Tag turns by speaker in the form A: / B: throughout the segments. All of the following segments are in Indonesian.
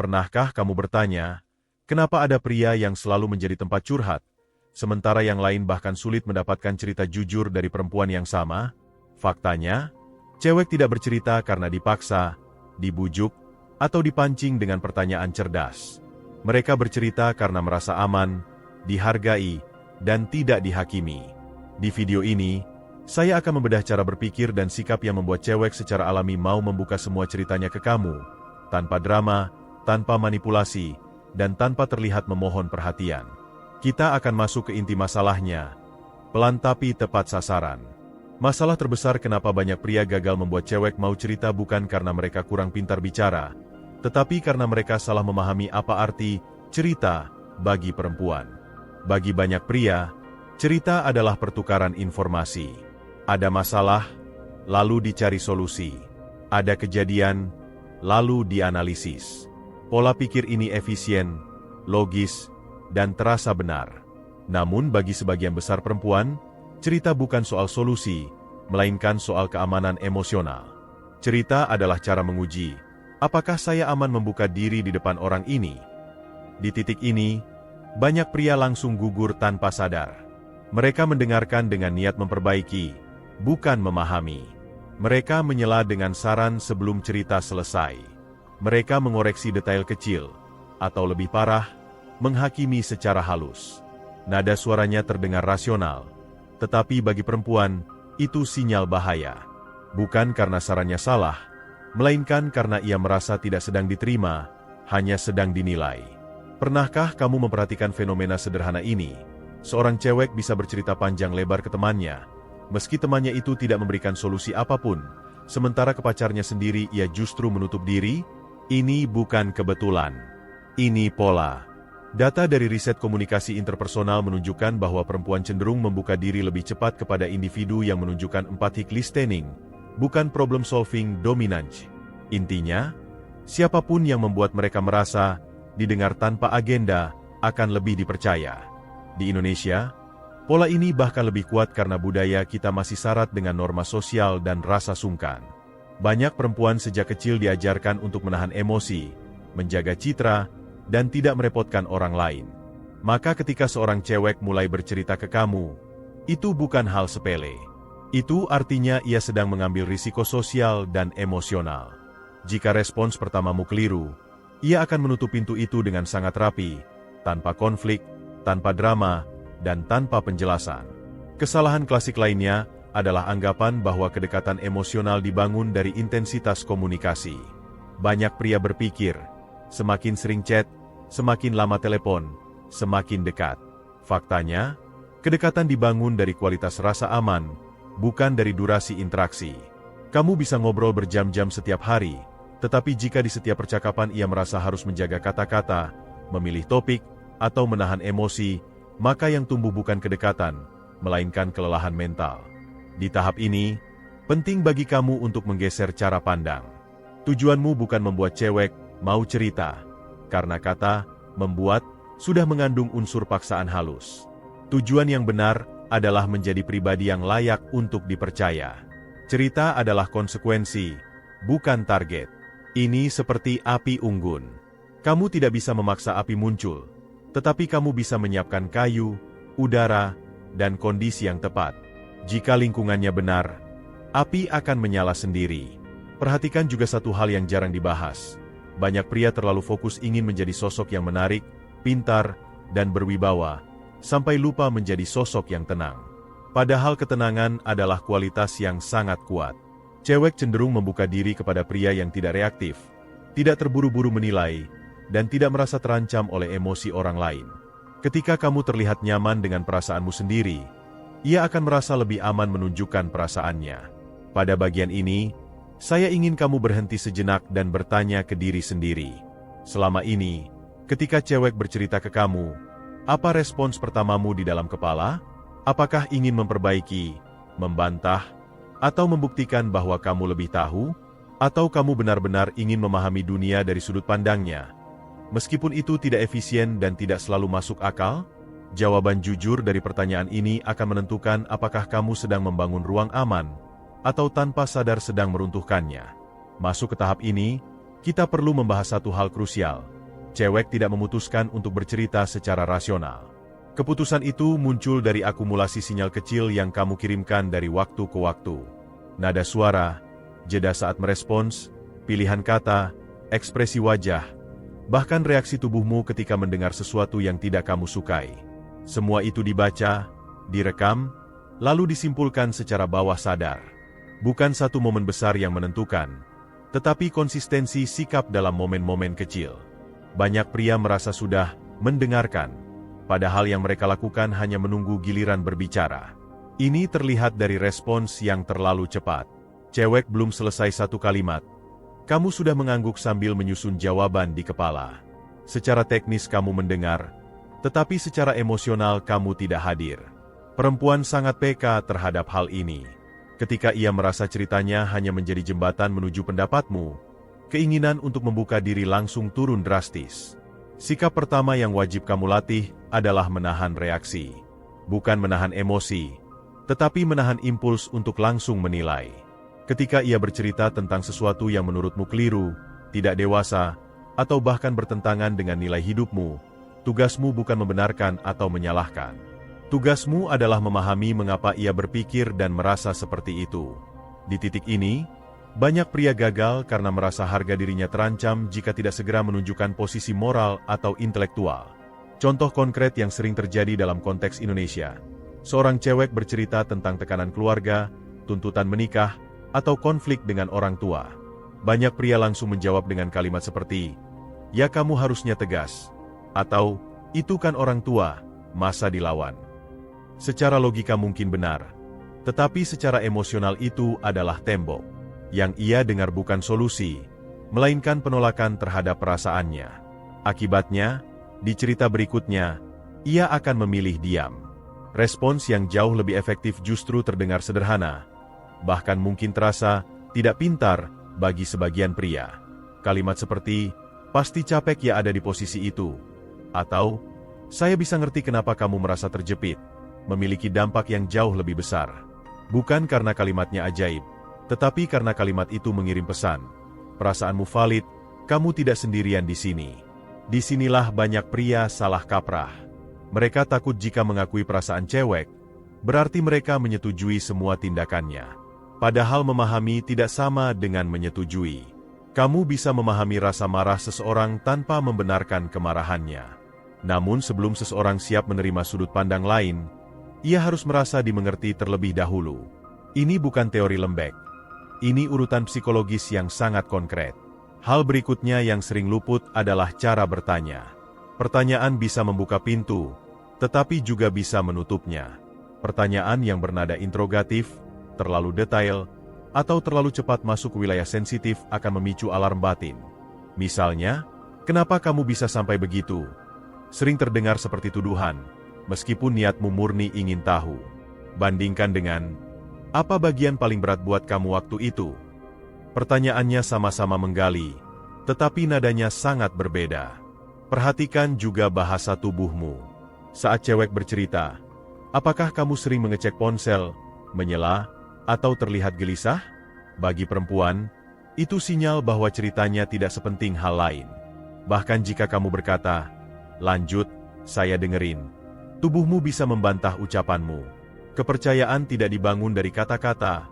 A: Pernahkah kamu bertanya, kenapa ada pria yang selalu menjadi tempat curhat, sementara yang lain bahkan sulit mendapatkan cerita jujur dari perempuan yang sama? Faktanya, cewek tidak bercerita karena dipaksa, dibujuk, atau dipancing dengan pertanyaan cerdas. Mereka bercerita karena merasa aman, dihargai, dan tidak dihakimi. Di video ini, saya akan membedah cara berpikir dan sikap yang membuat cewek secara alami mau membuka semua ceritanya ke kamu, tanpa drama, tanpa manipulasi, dan tanpa terlihat memohon perhatian. Kita akan masuk ke inti masalahnya, pelan tapi tepat sasaran. Masalah terbesar kenapa banyak pria gagal membuat cewek mau cerita bukan karena mereka kurang pintar bicara, tetapi karena mereka salah memahami apa arti cerita bagi perempuan. Bagi banyak pria, cerita adalah pertukaran informasi. Ada masalah, lalu dicari solusi. Ada kejadian, lalu dianalisis. Pola pikir ini efisien, logis, dan terasa benar. Namun bagi sebagian besar perempuan, cerita bukan soal solusi, melainkan soal keamanan emosional. Cerita adalah cara menguji, apakah saya aman membuka diri di depan orang ini? Di titik ini, banyak pria langsung gugur tanpa sadar. Mereka mendengarkan dengan niat memperbaiki, bukan memahami. Mereka menyela dengan saran sebelum cerita selesai. Mereka mengoreksi detail kecil, atau lebih parah, menghakimi secara halus. Nada suaranya terdengar rasional, tetapi bagi perempuan, itu sinyal bahaya. Bukan karena sarannya salah, melainkan karena ia merasa tidak sedang diterima, hanya sedang dinilai. Pernahkah kamu memperhatikan fenomena sederhana ini? Seorang cewek bisa bercerita panjang lebar ke temannya, meski temannya itu tidak memberikan solusi apapun, sementara ke pacarnya sendiri ia justru menutup diri. Ini bukan kebetulan. Ini pola. Data dari riset komunikasi interpersonal menunjukkan bahwa perempuan cenderung membuka diri lebih cepat kepada individu yang menunjukkan empathic listening, bukan problem solving dominance. Intinya, siapapun yang membuat mereka merasa didengar tanpa agenda akan lebih dipercaya. Di Indonesia, pola ini bahkan lebih kuat karena budaya kita masih syarat dengan norma sosial dan rasa sungkan. Banyak perempuan sejak kecil diajarkan untuk menahan emosi, menjaga citra, dan tidak merepotkan orang lain. Maka ketika seorang cewek mulai bercerita ke kamu, itu bukan hal sepele. Itu artinya ia sedang mengambil risiko sosial dan emosional. Jika respons pertamamu keliru, ia akan menutup pintu itu dengan sangat rapi, tanpa konflik, tanpa drama, dan tanpa penjelasan. Kesalahan klasik lainnya adalah anggapan bahwa kedekatan emosional dibangun dari intensitas komunikasi. Banyak pria berpikir, semakin sering chat, semakin lama telepon, semakin dekat. Faktanya, kedekatan dibangun dari kualitas rasa aman, bukan dari durasi interaksi. Kamu bisa ngobrol berjam-jam setiap hari, tetapi jika di setiap percakapan ia merasa harus menjaga kata-kata, memilih topik, atau menahan emosi, maka yang tumbuh bukan kedekatan, melainkan kelelahan mental. Di tahap ini, penting bagi kamu untuk menggeser cara pandang. Tujuanmu bukan membuat cewek mau cerita, karena kata membuat sudah mengandung unsur paksaan halus. Tujuan yang benar adalah menjadi pribadi yang layak untuk dipercaya. Cerita adalah konsekuensi, bukan target. Ini seperti api unggun. Kamu tidak bisa memaksa api muncul, tetapi kamu bisa menyiapkan kayu, udara, dan kondisi yang tepat. Jika lingkungannya benar, api akan menyala sendiri. Perhatikan juga satu hal yang jarang dibahas. Banyak pria terlalu fokus ingin menjadi sosok yang menarik, pintar, dan berwibawa, sampai lupa menjadi sosok yang tenang. Padahal ketenangan adalah kualitas yang sangat kuat. Cewek cenderung membuka diri kepada pria yang tidak reaktif, tidak terburu-buru menilai, dan tidak merasa terancam oleh emosi orang lain. Ketika kamu terlihat nyaman dengan perasaanmu sendiri, ia akan merasa lebih aman menunjukkan perasaannya. Pada bagian ini, saya ingin kamu berhenti sejenak dan bertanya ke diri sendiri. Selama ini, ketika cewek bercerita ke kamu, apa respons pertamamu di dalam kepala? Apakah ingin memperbaiki, membantah, atau membuktikan bahwa kamu lebih tahu? Atau kamu benar-benar ingin memahami dunia dari sudut pandangnya? Meskipun itu tidak efisien dan tidak selalu masuk akal, jawaban jujur dari pertanyaan ini akan menentukan apakah kamu sedang membangun ruang aman, atau tanpa sadar sedang meruntuhkannya. Masuk ke tahap ini, Kita perlu membahas satu hal krusial. Cewek tidak memutuskan untuk bercerita secara rasional. Keputusan itu muncul dari akumulasi sinyal kecil yang kamu kirimkan dari waktu ke waktu. Nada suara, jeda saat merespons, pilihan kata, ekspresi wajah, bahkan reaksi tubuhmu ketika mendengar sesuatu yang tidak kamu sukai. Semua itu dibaca, direkam, lalu disimpulkan secara bawah sadar. Bukan satu momen besar yang menentukan, tetapi konsistensi sikap dalam momen-momen kecil. Banyak pria merasa sudah mendengarkan, padahal yang mereka lakukan hanya menunggu giliran berbicara. Ini terlihat dari respons yang terlalu cepat. Cewek belum selesai satu kalimat, kamu sudah mengangguk sambil menyusun jawaban di kepala. Secara teknis kamu mendengar, tetapi secara emosional kamu tidak hadir. Perempuan sangat peka terhadap hal ini. Ketika ia merasa ceritanya hanya menjadi jembatan menuju pendapatmu, keinginan untuk membuka diri langsung turun drastis. Sikap pertama yang wajib kamu latih adalah menahan reaksi. Bukan menahan emosi, tetapi menahan impuls untuk langsung menilai. Ketika ia bercerita tentang sesuatu yang menurutmu keliru, tidak dewasa, atau bahkan bertentangan dengan nilai hidupmu, tugasmu bukan membenarkan atau menyalahkan. Tugasmu adalah memahami mengapa ia berpikir dan merasa seperti itu. Di titik ini, banyak pria gagal karena merasa harga dirinya terancam jika tidak segera menunjukkan posisi moral atau intelektual. Contoh konkret yang sering terjadi dalam konteks Indonesia. Seorang cewek bercerita tentang tekanan keluarga, tuntutan menikah, atau konflik dengan orang tua. Banyak pria langsung menjawab dengan kalimat seperti, "Ya kamu harusnya tegas," atau "Itu kan orang tua, masa dilawan." Secara logika mungkin benar, tetapi secara emosional itu adalah tembok. Yang ia dengar bukan solusi, melainkan penolakan terhadap perasaannya. Akibatnya, di cerita berikutnya, ia akan memilih diam. Respons yang jauh lebih efektif justru terdengar sederhana, bahkan mungkin terasa tidak pintar bagi sebagian pria. Kalimat seperti, "Pasti capek ya ada di posisi itu," atau "Saya bisa ngerti kenapa kamu merasa terjepit," memiliki dampak yang jauh lebih besar. Bukan karena kalimatnya ajaib, tetapi karena kalimat itu mengirim pesan. Perasaanmu valid, kamu tidak sendirian di sini. Disinilah banyak pria salah kaprah. Mereka takut jika mengakui perasaan cewek, berarti mereka menyetujui semua tindakannya. Padahal memahami tidak sama dengan menyetujui. Kamu bisa memahami rasa marah seseorang tanpa membenarkan kemarahannya. Namun sebelum seseorang siap menerima sudut pandang lain, ia harus merasa dimengerti terlebih dahulu. Ini bukan teori lembek. Ini urutan psikologis yang sangat konkret. Hal berikutnya yang sering luput adalah cara bertanya. Pertanyaan bisa membuka pintu, tetapi juga bisa menutupnya. Pertanyaan yang bernada interrogatif, terlalu detail, atau terlalu cepat masuk ke wilayah sensitif akan memicu alarm batin. Misalnya, "Kenapa kamu bisa sampai begitu?" Sering terdengar seperti tuduhan, meskipun niatmu murni ingin tahu. Bandingkan dengan, "Apa bagian paling berat buat kamu waktu itu?" Pertanyaannya sama-sama menggali, tetapi nadanya sangat berbeda. Perhatikan juga bahasa tubuhmu. Saat cewek bercerita, apakah kamu sering mengecek ponsel, menyela, atau terlihat gelisah? Bagi perempuan, itu sinyal bahwa ceritanya tidak sepenting hal lain. Bahkan jika kamu berkata, "Lanjut, saya dengerin," tubuhmu bisa membantah ucapanmu. Kepercayaan tidak dibangun dari kata-kata,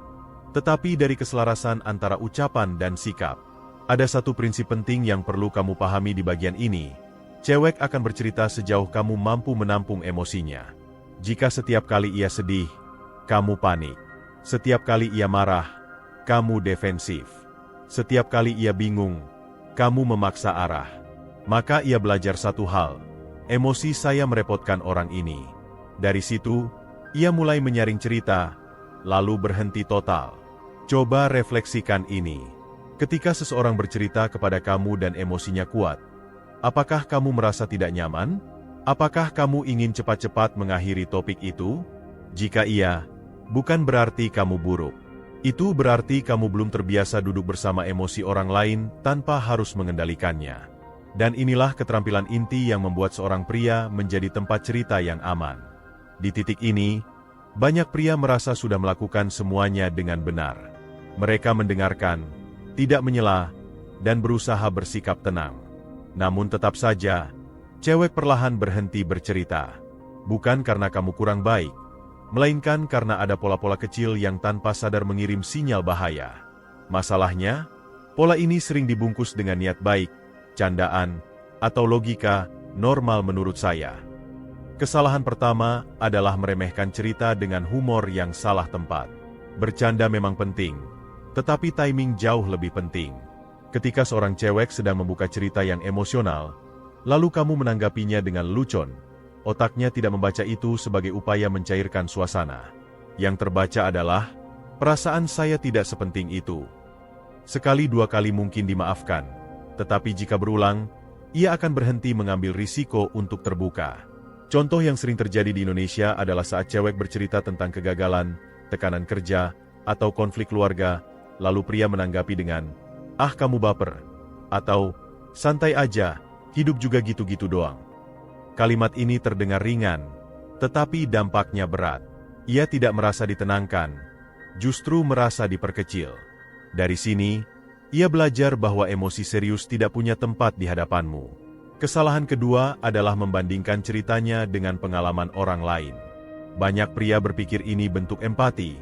A: tetapi dari keselarasan antara ucapan dan sikap. Ada satu prinsip penting yang perlu kamu pahami di bagian ini. Cewek akan bercerita sejauh kamu mampu menampung emosinya. Jika setiap kali ia sedih, kamu panik. Setiap kali ia marah, kamu defensif. Setiap kali ia bingung, kamu memaksa arah. Maka ia belajar satu hal. Emosi saya merepotkan orang ini. Dari situ, ia mulai menyaring cerita, lalu berhenti total. Coba refleksikan ini. Ketika seseorang bercerita kepada kamu dan emosinya kuat, apakah kamu merasa tidak nyaman? Apakah kamu ingin cepat-cepat mengakhiri topik itu? Jika iya, bukan berarti kamu buruk. Itu berarti kamu belum terbiasa duduk bersama emosi orang lain tanpa harus mengendalikannya. Dan inilah keterampilan inti yang membuat seorang pria menjadi tempat cerita yang aman. Di titik ini, banyak pria merasa sudah melakukan semuanya dengan benar. Mereka mendengarkan, tidak menyela, dan berusaha bersikap tenang. Namun tetap saja, cewek perlahan berhenti bercerita. Bukan karena kamu kurang baik, melainkan karena ada pola-pola kecil yang tanpa sadar mengirim sinyal bahaya. Masalahnya, pola ini sering dibungkus dengan niat baik, candaan, atau logika normal menurut saya. Kesalahan pertama adalah meremehkan cerita dengan humor yang salah tempat. Bercanda memang penting, tetapi timing jauh lebih penting. Ketika seorang cewek sedang membuka cerita yang emosional, lalu kamu menanggapinya dengan lelucon, otaknya tidak membaca itu sebagai upaya mencairkan suasana. Yang terbaca adalah, perasaan saya tidak sepenting itu. Sekali dua kali mungkin dimaafkan, tetapi jika berulang, ia akan berhenti mengambil risiko untuk terbuka. Contoh yang sering terjadi di Indonesia adalah saat cewek bercerita tentang kegagalan, tekanan kerja, atau konflik keluarga, lalu pria menanggapi dengan, "Ah kamu baper," atau "Santai aja, hidup juga gitu-gitu doang." Kalimat ini terdengar ringan, tetapi dampaknya berat. Ia tidak merasa ditenangkan, justru merasa diperkecil. Dari sini, ia belajar bahwa emosi serius tidak punya tempat di hadapanmu. Kesalahan kedua adalah membandingkan ceritanya dengan pengalaman orang lain. Banyak pria berpikir ini bentuk empati,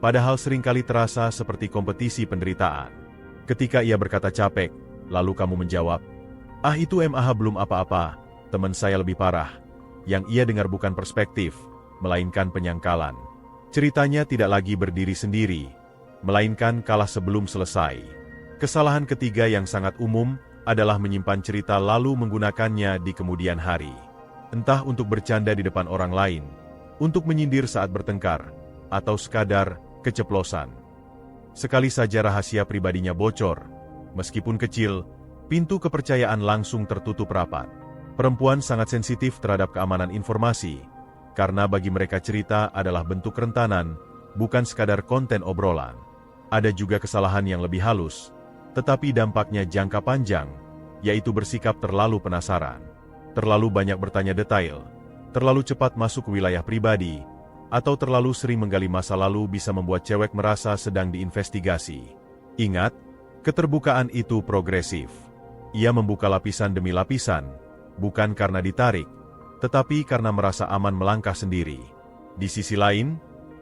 A: padahal seringkali terasa seperti kompetisi penderitaan. Ketika ia berkata capek, lalu kamu menjawab, "Ah itu MAH belum apa-apa, teman saya lebih parah." Yang ia dengar bukan perspektif, melainkan penyangkalan. Ceritanya tidak lagi berdiri sendiri, melainkan kalah sebelum selesai. Kesalahan ketiga yang sangat umum adalah menyimpan cerita lalu menggunakannya di kemudian hari. Entah untuk bercanda di depan orang lain, untuk menyindir saat bertengkar, atau sekadar keceplosan. Sekali saja rahasia pribadinya bocor, meskipun kecil, pintu kepercayaan langsung tertutup rapat. Perempuan sangat sensitif terhadap keamanan informasi, karena bagi mereka cerita adalah bentuk kerentanan, bukan sekadar konten obrolan. Ada juga kesalahan yang lebih halus, tetapi dampaknya jangka panjang, yaitu bersikap terlalu penasaran, terlalu banyak bertanya detail, terlalu cepat masuk ke wilayah pribadi, atau terlalu sering menggali masa lalu bisa membuat cewek merasa sedang diinvestigasi. Ingat, keterbukaan itu progresif. Ia membuka lapisan demi lapisan, bukan karena ditarik, tetapi karena merasa aman melangkah sendiri. Di sisi lain,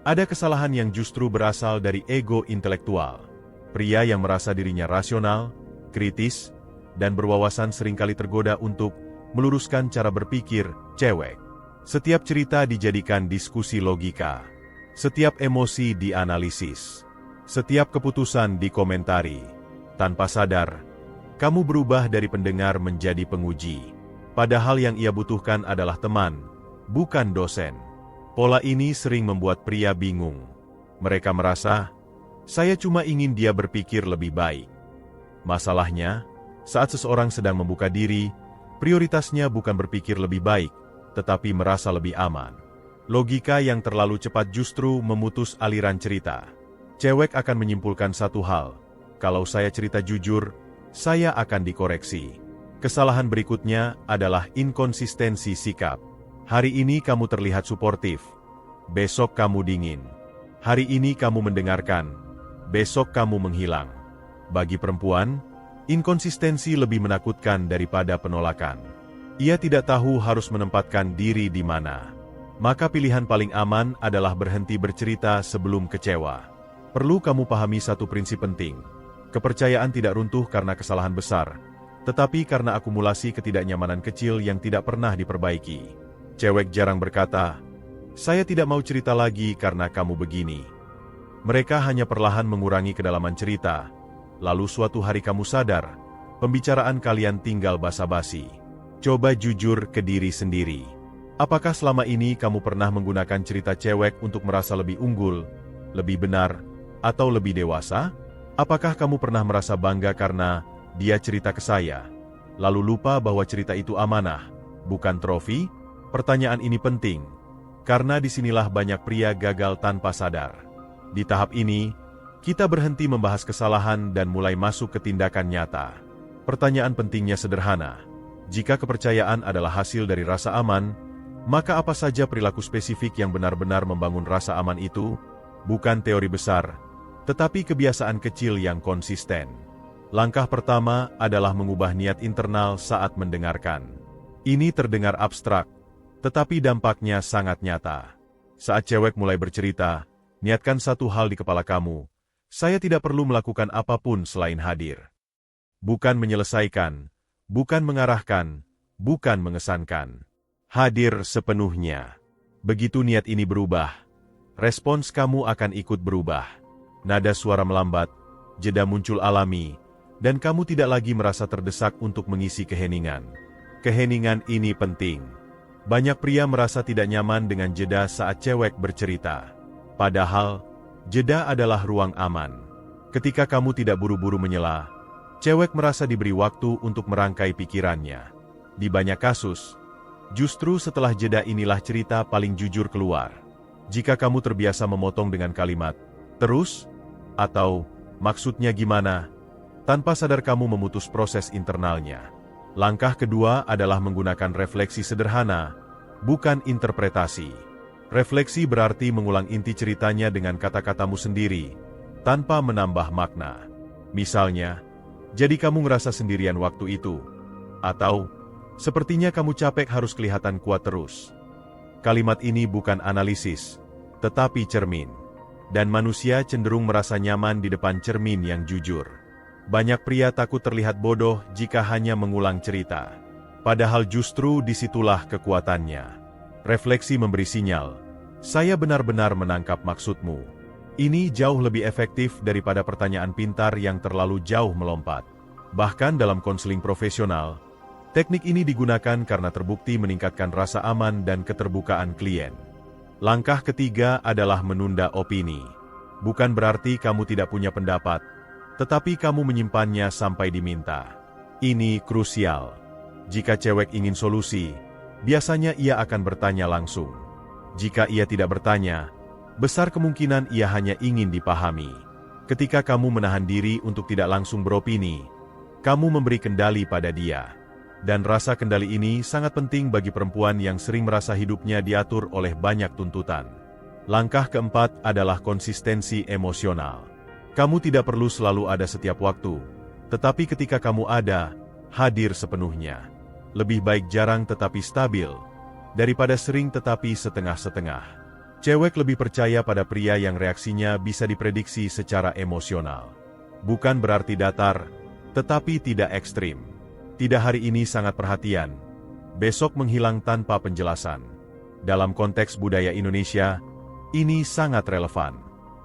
A: ada kesalahan yang justru berasal dari ego intelektual. Pria yang merasa dirinya rasional, kritis, dan berwawasan seringkali tergoda untuk meluruskan cara berpikir cewek. Setiap cerita dijadikan diskusi logika. Setiap emosi dianalisis. Setiap keputusan dikomentari. Tanpa sadar, kamu berubah dari pendengar menjadi penguji. Padahal yang ia butuhkan adalah teman, bukan dosen. Pola ini sering membuat pria bingung. Mereka merasa, saya cuma ingin dia berpikir lebih baik. Masalahnya, saat seseorang sedang membuka diri, prioritasnya bukan berpikir lebih baik, tetapi merasa lebih aman. Logika yang terlalu cepat justru memutus aliran cerita. Cewek akan menyimpulkan satu hal, kalau saya cerita jujur, saya akan dikoreksi. Kesalahan berikutnya adalah inkonsistensi sikap. Hari ini kamu terlihat suportif, besok kamu dingin. Hari ini kamu mendengarkan, besok kamu menghilang. Bagi perempuan, inkonsistensi lebih menakutkan daripada penolakan. Ia tidak tahu harus menempatkan diri di mana. Maka pilihan paling aman adalah berhenti bercerita sebelum kecewa. Perlu kamu pahami satu prinsip penting. Kepercayaan tidak runtuh karena kesalahan besar, tetapi karena akumulasi ketidaknyamanan kecil yang tidak pernah diperbaiki. Cewek jarang berkata, "Saya tidak mau cerita lagi karena kamu begini." Mereka hanya perlahan mengurangi kedalaman cerita, lalu suatu hari kamu sadar, pembicaraan kalian tinggal basa-basi. Coba jujur ke diri sendiri. Apakah selama ini kamu pernah menggunakan cerita cewek untuk merasa lebih unggul, lebih benar, atau lebih dewasa? Apakah kamu pernah merasa bangga karena dia cerita ke saya, lalu lupa bahwa cerita itu amanah, bukan trofi? Pertanyaan ini penting, karena disinilah banyak pria gagal tanpa sadar. Di tahap ini, kita berhenti membahas kesalahan dan mulai masuk ke tindakan nyata. Pertanyaan pentingnya sederhana. Jika kepercayaan adalah hasil dari rasa aman, maka apa saja perilaku spesifik yang benar-benar membangun rasa aman itu? Bukan teori besar, tetapi kebiasaan kecil yang konsisten. Langkah pertama adalah mengubah niat internal saat mendengarkan. Ini terdengar abstrak, tetapi dampaknya sangat nyata. Saat cewek mulai bercerita, niatkan satu hal di kepala kamu. Saya tidak perlu melakukan apapun selain hadir. Bukan menyelesaikan, bukan mengarahkan, bukan mengesankan. Hadir sepenuhnya. Begitu niat ini berubah, respons kamu akan ikut berubah. Nada suara melambat, jeda muncul alami, dan kamu tidak lagi merasa terdesak untuk mengisi keheningan. Keheningan ini penting. Banyak pria merasa tidak nyaman dengan jeda saat cewek bercerita. Padahal, jeda adalah ruang aman. Ketika kamu tidak buru-buru menyela, cewek merasa diberi waktu untuk merangkai pikirannya. Di banyak kasus, justru setelah jeda inilah cerita paling jujur keluar. Jika kamu terbiasa memotong dengan kalimat, "Terus?" atau "Maksudnya gimana?" tanpa sadar kamu memutus proses internalnya. Langkah kedua adalah menggunakan refleksi sederhana, bukan interpretasi. Refleksi berarti mengulang inti ceritanya dengan kata-katamu sendiri, tanpa menambah makna. Misalnya, "Jadi kamu ngerasa sendirian waktu itu?" Atau, "Sepertinya kamu capek harus kelihatan kuat terus." Kalimat ini bukan analisis, tetapi cermin. Dan manusia cenderung merasa nyaman di depan cermin yang jujur. Banyak pria takut terlihat bodoh jika hanya mengulang cerita. Padahal justru disitulah kekuatannya. Refleksi memberi sinyal, "Saya benar-benar menangkap maksudmu." Ini jauh lebih efektif daripada pertanyaan pintar yang terlalu jauh melompat. Bahkan dalam konseling profesional, teknik ini digunakan karena terbukti meningkatkan rasa aman dan keterbukaan klien. Langkah ketiga adalah menunda opini. Bukan berarti kamu tidak punya pendapat, tetapi kamu menyimpannya sampai diminta. Ini krusial. Jika cewek ingin solusi, biasanya ia akan bertanya langsung. Jika ia tidak bertanya, besar kemungkinan ia hanya ingin dipahami. Ketika kamu menahan diri untuk tidak langsung beropini, kamu memberi kendali pada dia. Dan rasa kendali ini sangat penting bagi perempuan yang sering merasa hidupnya diatur oleh banyak tuntutan. Langkah keempat adalah konsistensi emosional. Kamu tidak perlu selalu ada setiap waktu, tetapi ketika kamu ada, hadir sepenuhnya. Lebih baik jarang tetapi stabil, daripada sering tetapi setengah-setengah. Cewek lebih percaya pada pria yang reaksinya bisa diprediksi secara emosional. Bukan berarti datar, tetapi tidak ekstrim. Tidak hari ini sangat perhatian, besok menghilang tanpa penjelasan. Dalam konteks budaya Indonesia, ini sangat relevan.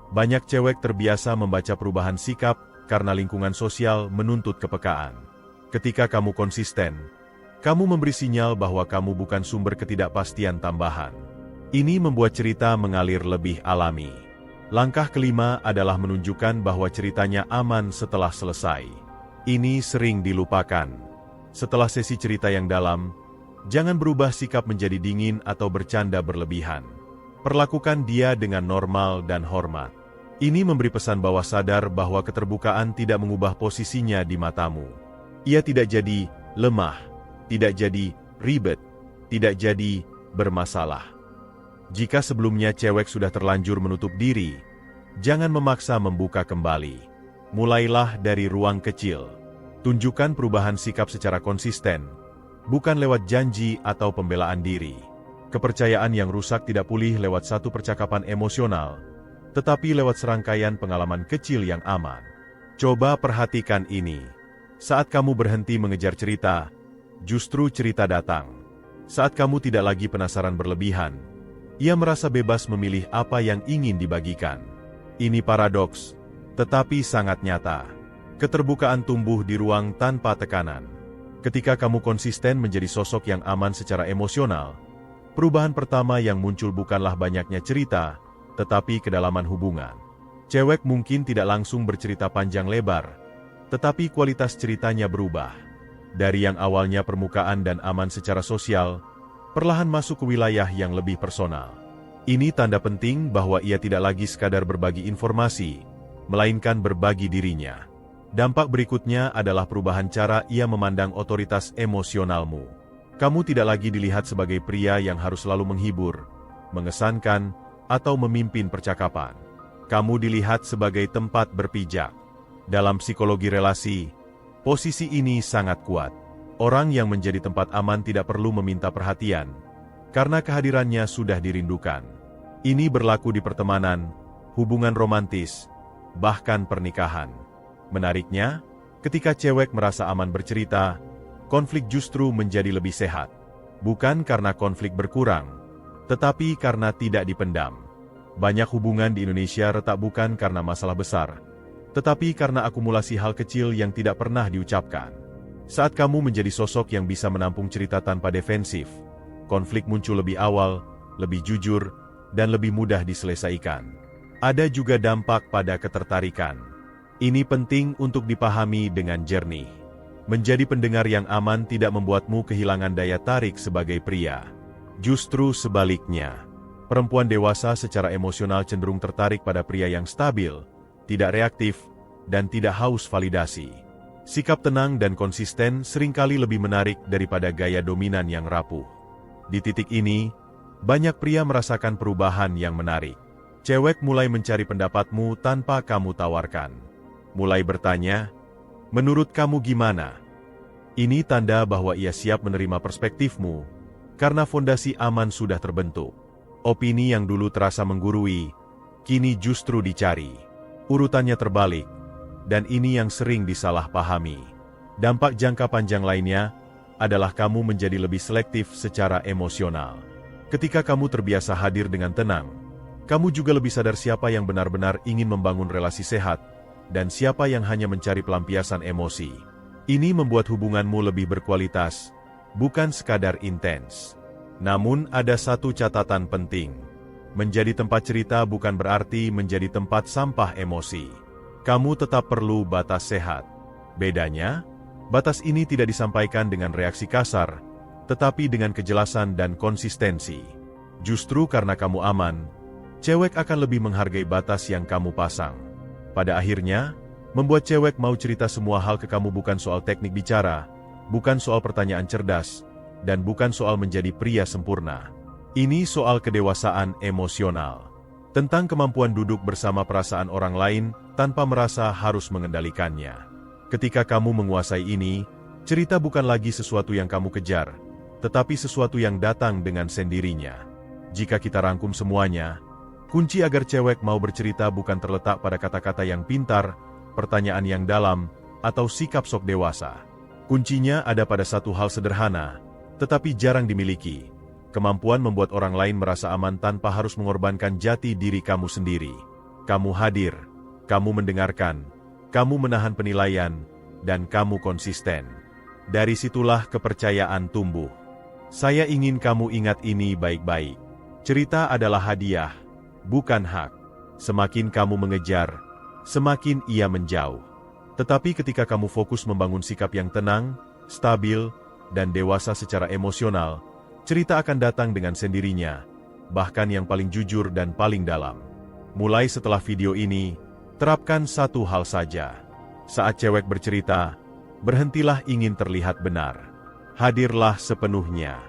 A: Banyak cewek terbiasa membaca perubahan sikap karena lingkungan sosial menuntut kepekaan. Ketika kamu konsisten, kamu memberi sinyal bahwa kamu bukan sumber ketidakpastian tambahan. Ini membuat cerita mengalir lebih alami. Langkah kelima adalah menunjukkan bahwa ceritanya aman setelah selesai. Ini sering dilupakan. Setelah sesi cerita yang dalam, jangan berubah sikap menjadi dingin atau bercanda berlebihan. Perlakukan dia dengan normal dan hormat. Ini memberi pesan bawah sadar bahwa keterbukaan tidak mengubah posisinya di matamu. Ia tidak jadi lemah, tidak jadi ribet, tidak jadi bermasalah. Jika sebelumnya cewek sudah terlanjur menutup diri, jangan memaksa membuka kembali. Mulailah dari ruang kecil. Tunjukkan perubahan sikap secara konsisten, bukan lewat janji atau pembelaan diri. Kepercayaan yang rusak tidak pulih lewat satu percakapan emosional, tetapi lewat serangkaian pengalaman kecil yang aman. Coba perhatikan ini. Saat kamu berhenti mengejar cerita, justru cerita datang. Saat kamu tidak lagi penasaran berlebihan, ia merasa bebas memilih apa yang ingin dibagikan. Ini paradoks, tetapi sangat nyata. Keterbukaan tumbuh di ruang tanpa tekanan. Ketika kamu konsisten menjadi sosok yang aman secara emosional, perubahan pertama yang muncul bukanlah banyaknya cerita, tetapi kedalaman hubungan. Cewek mungkin tidak langsung bercerita panjang lebar, tetapi kualitas ceritanya berubah. Dari yang awalnya permukaan dan aman secara sosial, perlahan masuk ke wilayah yang lebih personal. Ini tanda penting bahwa ia tidak lagi sekadar berbagi informasi, melainkan berbagi dirinya. Dampak berikutnya adalah perubahan cara ia memandang otoritas emosionalmu. Kamu tidak lagi dilihat sebagai pria yang harus selalu menghibur, mengesankan, atau memimpin percakapan. Kamu dilihat sebagai tempat berpijak. Dalam psikologi relasi, Posisi ini sangat kuat. Orang yang menjadi tempat aman tidak perlu meminta perhatian, karena kehadirannya sudah dirindukan. Ini berlaku di pertemanan, hubungan romantis, bahkan pernikahan. Menariknya, ketika cewek merasa aman bercerita, konflik justru menjadi lebih sehat. Bukan karena konflik berkurang, tetapi karena tidak dipendam. Banyak hubungan di Indonesia retak bukan karena masalah besar, tetapi karena akumulasi hal kecil yang tidak pernah diucapkan. Saat kamu menjadi sosok yang bisa menampung cerita tanpa defensif, konflik muncul lebih awal, lebih jujur, dan lebih mudah diselesaikan. Ada juga dampak pada ketertarikan. Ini penting untuk dipahami dengan jernih. Menjadi pendengar yang aman tidak membuatmu kehilangan daya tarik sebagai pria. Justru sebaliknya, perempuan dewasa secara emosional cenderung tertarik pada pria yang stabil, tidak reaktif, dan tidak haus validasi. Sikap tenang dan konsisten seringkali lebih menarik daripada gaya dominan yang rapuh. Di titik ini, banyak pria merasakan perubahan yang menarik. Cewek mulai mencari pendapatmu tanpa kamu tawarkan. Mulai bertanya, "Menurut kamu gimana?" Ini tanda bahwa ia siap menerima perspektifmu, karena fondasi aman sudah terbentuk. Opini yang dulu terasa menggurui, kini justru dicari. Urutannya terbalik, dan ini yang sering disalahpahami. Dampak jangka panjang lainnya adalah kamu menjadi lebih selektif secara emosional. Ketika kamu terbiasa hadir dengan tenang, kamu juga lebih sadar siapa yang benar-benar ingin membangun relasi sehat, dan siapa yang hanya mencari pelampiasan emosi. Ini membuat hubunganmu lebih berkualitas, bukan sekadar intens. Namun ada satu catatan penting. Menjadi tempat cerita bukan berarti menjadi tempat sampah emosi. Kamu tetap perlu batas sehat. Bedanya, batas ini tidak disampaikan dengan reaksi kasar, tetapi dengan kejelasan dan konsistensi. Justru karena kamu aman, cewek akan lebih menghargai batas yang kamu pasang. Pada akhirnya, membuat cewek mau cerita semua hal ke kamu bukan soal teknik bicara, bukan soal pertanyaan cerdas, dan bukan soal menjadi pria sempurna. Ini soal kedewasaan emosional. Tentang kemampuan duduk bersama perasaan orang lain tanpa merasa harus mengendalikannya. Ketika kamu menguasai ini, cerita bukan lagi sesuatu yang kamu kejar, tetapi sesuatu yang datang dengan sendirinya. Jika kita rangkum semuanya, kunci agar cewek mau bercerita bukan terletak pada kata-kata yang pintar, pertanyaan yang dalam, atau sikap sok dewasa. Kuncinya ada pada satu hal sederhana, tetapi jarang dimiliki. Kemampuan membuat orang lain merasa aman tanpa harus mengorbankan jati diri kamu sendiri. Kamu hadir, kamu mendengarkan, kamu menahan penilaian, dan kamu konsisten. Dari situlah kepercayaan tumbuh. Saya ingin kamu ingat ini baik-baik. Cerita adalah hadiah, bukan hak. Semakin kamu mengejar, semakin ia menjauh. Tetapi ketika kamu fokus membangun sikap yang tenang, stabil, dan dewasa secara emosional, cerita akan datang dengan sendirinya, bahkan yang paling jujur dan paling dalam. Mulai setelah video ini, terapkan satu hal saja. Saat cewek bercerita, berhentilah ingin terlihat benar. Hadirlah sepenuhnya.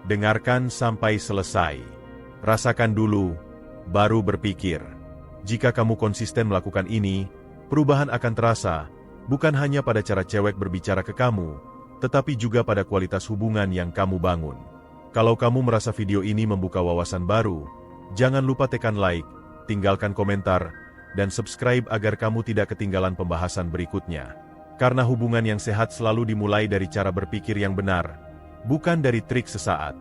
A: Dengarkan sampai selesai. Rasakan dulu, baru berpikir. Jika kamu konsisten melakukan ini, perubahan akan terasa, bukan hanya pada cara cewek berbicara ke kamu, tetapi juga pada kualitas hubungan yang kamu bangun. Kalau kamu merasa video ini membuka wawasan baru, jangan lupa tekan like, tinggalkan komentar, dan subscribe agar kamu tidak ketinggalan pembahasan berikutnya. Karena hubungan yang sehat selalu dimulai dari cara berpikir yang benar, bukan dari trik sesaat.